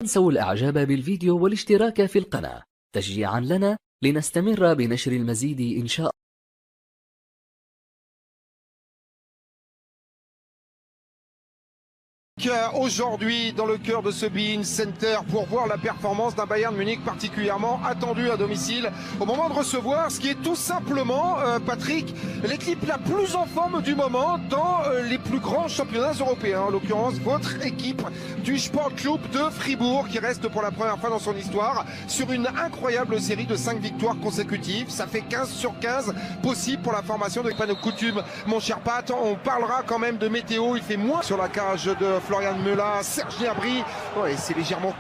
تنسوا الإعجاب بالفيديو والاشتراك في القناة تشجيعا لنا لنستمر بنشر المزيد إن شاء الله. Aujourd'hui dans le cœur de ce Be-In Center pour voir la performance d'un Bayern Munich particulièrement attendu à domicile au moment de recevoir ce qui est tout simplement, Patrick, l'équipe la plus en forme du moment dans les plus grands championnats européens, en l'occurrence votre équipe du Sport Club de Fribourg qui reste pour la première fois dans son histoire sur une incroyable série de 5 victoires consécutives. Ça fait 15 sur 15 possible pour la formation de panneau coutume, mon cher Pat. On parlera quand même de météo, il fait moins sur la cage de Florian Müller, Serge Gnabry, ouais, c'est légèrement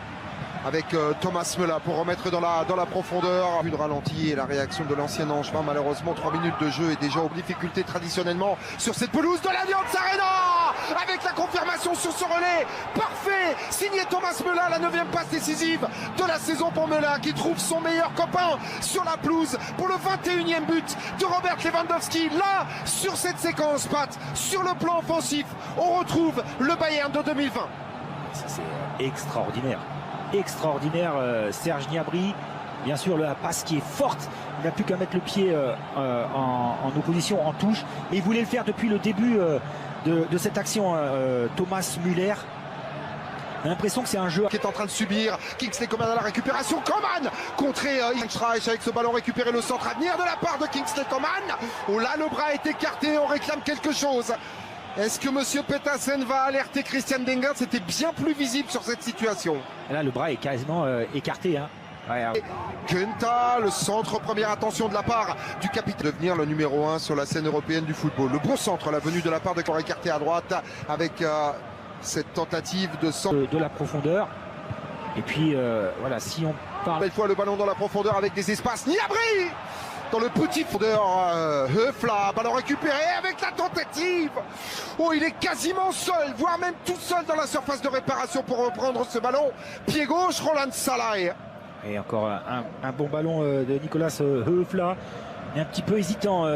avec Thomas Müller pour remettre dans la profondeur. Une ralenti et la réaction de l'ancien Angevin, malheureusement 3 minutes de jeu est déjà aux difficultés traditionnellement sur cette pelouse de l'Allianz Arena avec la confirmation sur ce relais parfait signé Thomas Müller, la 9e passe décisive de la saison pour Müller qui trouve son meilleur copain sur la pelouse pour le 21e but de Robert Lewandowski. Là sur cette séquence, Pat, sur le plan offensif on retrouve le Bayern de 2020. C'est extraordinaire. Extraordinaire, Serge Gnabry, bien sûr la passe qui est forte, il n'a plus qu'à mettre le pied en opposition, en touche, mais il voulait le faire depuis le début de cette action. Thomas Müller, on a l'impression que c'est un jeu qui est en train de subir. Kingsley Coman à la récupération, Coman contré Streich avec ce ballon récupéré, le centre à venir de la part de Kingsley Coman. Oh là, le bras est écarté, on réclame quelque chose. Est-ce que Monsieur Petersen va alerter Christian Dengert? C'était bien plus visible sur cette situation. Et là, le bras est quasiment écarté. Hein. Ouais. Günther, le centre, première attention de la part du capitaine. Devenir le numéro 1 sur la scène européenne du football. Le bon centre, la venue de la part de corps écarté à droite avec cette tentative de centre. De la profondeur. Et puis, voilà, si on parle... Belle fois le ballon dans la profondeur avec des espaces. Gnabry dans le petit fondeur, Höfler, ballon récupéré avec la tentative. Oh, il est quasiment seul, voire même tout seul dans la surface de réparation pour reprendre ce ballon. Pied gauche, Roland Salai. Et encore un bon ballon de Nicolas Höfler. Il est un petit peu hésitant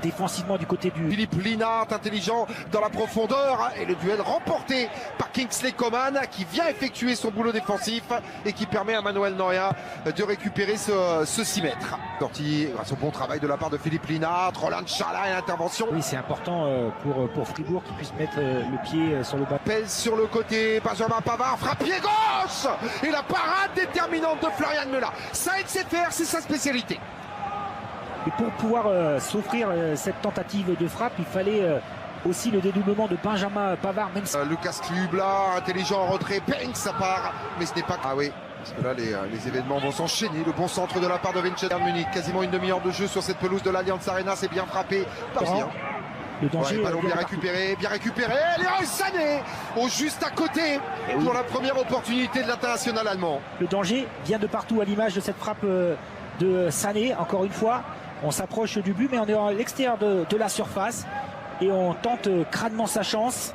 défensivement du côté du... Philippe Lienhard, intelligent dans la profondeur. Et le duel remporté par Kingsley Coman qui vient effectuer son boulot défensif et qui permet à Manuel Neuer de récupérer ce 6 mètres. Sorti grâce au bon travail de la part de Philippe Lienhard. Roland Schala et l'intervention. Oui, c'est important pour Fribourg qui puisse mettre le pied sur le bas. Pèse sur le côté, Benjamin Pavard frappe pied gauche. Et la parade déterminante de Florian Müller. Ça, il sait faire, c'est sa spécialité. Et pour pouvoir s'offrir cette tentative de frappe, il fallait aussi le dédoublement de Benjamin Pavard. Même si... Lucas Klubla, intelligent en retrait, Penck ça part, mais ce n'est pas... Ah oui, parce que là les événements vont s'enchaîner. Le bon centre de la part de Bayern Munich, quasiment une demi-heure de jeu sur cette pelouse de l'Allianz Arena, c'est bien frappé. Le danger, ballon bien récupéré, Leroy Sané au juste à côté pour la première opportunité de l'international allemand. Le danger vient de partout à l'image de cette frappe de Sané, encore une fois. On s'approche du but, mais on est à l'extérieur de la surface et on tente crânement sa chance.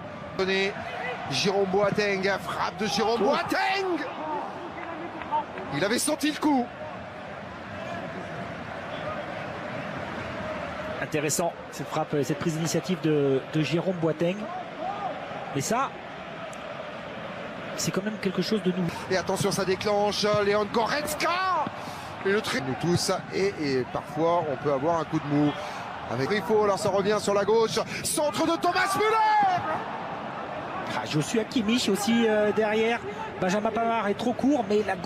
Jérôme Boateng, frappe de Jérôme Boateng. Il avait senti le coup. Intéressant cette frappe, cette prise d'initiative de Jérôme Boateng. Mais ça, c'est quand même quelque chose de nouveau. Et attention, ça déclenche Leon Goretzka. Et le trait, nous tous, et parfois on peut avoir un coup de mou avec Grifo. Alors ça revient sur la gauche, centre de Thomas Müller. Joshua Kimmich aussi derrière. Benjamin Pavard est trop court, mais la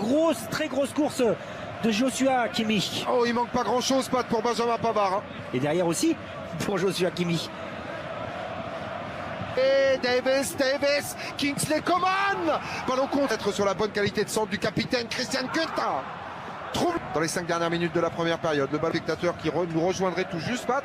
très grosse course de Joshua Kimmich. Oh, il manque pas grand chose, Pat, pour Benjamin Pavard. Et derrière aussi pour Joshua Kimmich. Et Davis, Kingsley Coman. Ballon contre, être sur la bonne qualité de centre du capitaine Christian Günther. Dans les 5 dernières minutes de la première période, le ballon spectateur qui nous rejoindrait tout juste, Pat.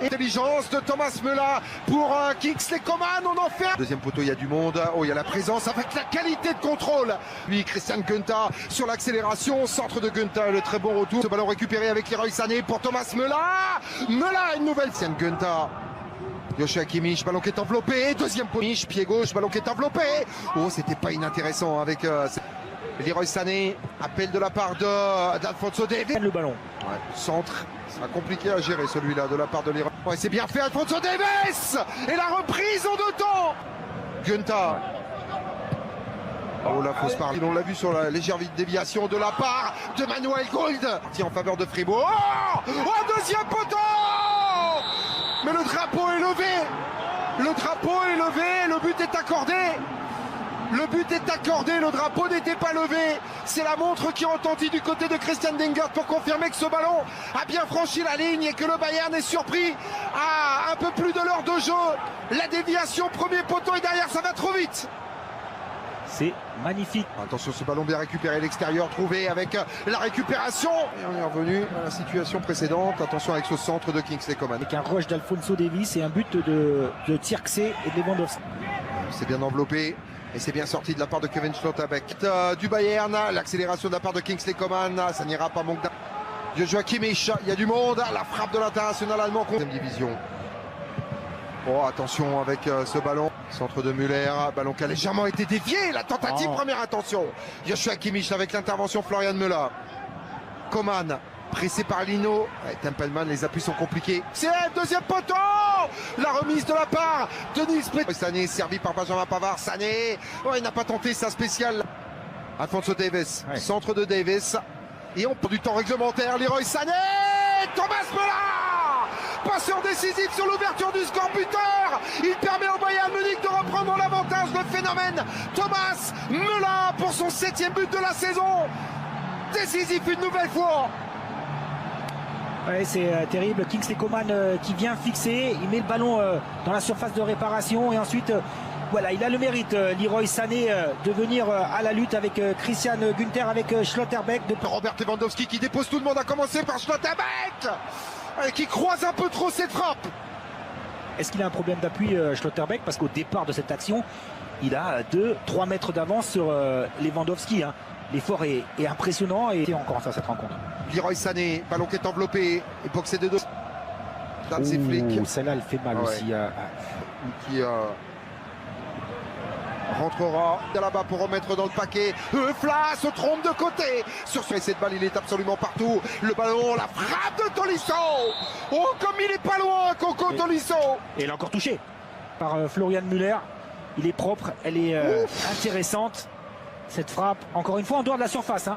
Intelligence de Thomas Müller pour Kingsley Coman, on en fait un. Deuxième poteau, il y a du monde. Oh, il y a la présence avec la qualité de contrôle. Lui, Christian Günther sur l'accélération, centre de Günther, le très bon retour. Ce ballon récupéré avec Leroy Sané pour Thomas Müller. Müller, une nouvelle. Christian Günther. Joshua Kimmich, ballon qui est enveloppé. Deuxième poteau, pied gauche, ballon qui est enveloppé. Oh, c'était pas inintéressant avec... Leroy Sané, appel de la part d'Alphonso Davies. Le ballon. Ouais, centre, ça sera compliqué à gérer celui-là de la part de Leroy. Ouais, c'est bien fait Alphonso Davies. Et la reprise en 2 temps. Günther. Oh la fausse parole. On l'a vu sur la légère déviation de la part de Manuel Gold. Parti en faveur de Fribourg. Oh, deuxième poteau. Mais le drapeau est levé. Le drapeau est levé. Le but est accordé. Le but est accordé, le drapeau n'était pas levé. C'est la montre qui retentit du côté de Christian Dengert pour confirmer que ce ballon a bien franchi la ligne et que le Bayern est surpris à un peu plus de l'heure de jeu. La déviation, premier poteau et derrière ça va trop vite. C'est magnifique. Attention, ce ballon bien récupéré à l'extérieur, trouvé avec la récupération. Et on est revenu à la situation précédente. Attention avec ce centre de Kingsley Coman. Avec un rush d'Alphonso Davies et un but de Zirkzee et de Lewandowski. C'est bien enveloppé. Et c'est bien sorti de la part de Kevin Schlotterbeck du Bayern. L'accélération de la part de Kingsley Coman. Ça n'ira pas manque de Joshua Kimmich. Il y a du monde. La frappe de l'international allemand contre deuxième division. Oh, attention avec ce ballon. Centre de Müller. Ballon qui a légèrement été dévié. La tentative, première attention. Joshua Kimmich avec l'intervention Florian Müller. Coman. Pressé par Lino. Tempelman, les appuis sont compliqués. C'est deuxième poteau. La remise de la part de Nils Sané, servi par Benjamin Pavard. Sané, oh, il n'a pas tenté sa spéciale. Alphonso Davies, centre de Davies. Et on prend du temps réglementaire. Leroy Sané, Thomas Müller, passeur décisif sur l'ouverture du score buteur. Il permet au Bayern Munich de reprendre l'avantage. Le phénomène Thomas Müller pour son 7e but de la saison. Décisif une nouvelle fois. Ouais, c'est terrible. Kingsley Coman qui vient fixer, il met le ballon dans la surface de réparation et ensuite voilà, il a le mérite, Leroy Sané, de venir à la lutte avec Christian Günther, avec Schlotterbeck. Robert Lewandowski qui dépose tout le monde, à commencer par Schlotterbeck qui croise un peu trop cette frappe. Est-ce qu'il a un problème d'appui, Schlotterbeck? Parce qu'au départ de cette action, il a 2-3 mètres d'avance sur Lewandowski. Hein. L'effort est impressionnant et encore en face cette rencontre. Leroy Sané, ballon qui est enveloppé et boxé de deux. Celle-là, elle fait mal aussi. Qui rentrera là-bas pour remettre dans le paquet. Fla se trompe de côté. Sur cette balle, il est absolument partout. Le ballon, la frappe de Tolisso. Oh, comme il est pas loin, Coco Tolisso. Et elle est encore touchée par Florian Müller. Il est propre, elle est intéressante. Cette frappe, encore une fois, en dehors de la surface. Hein.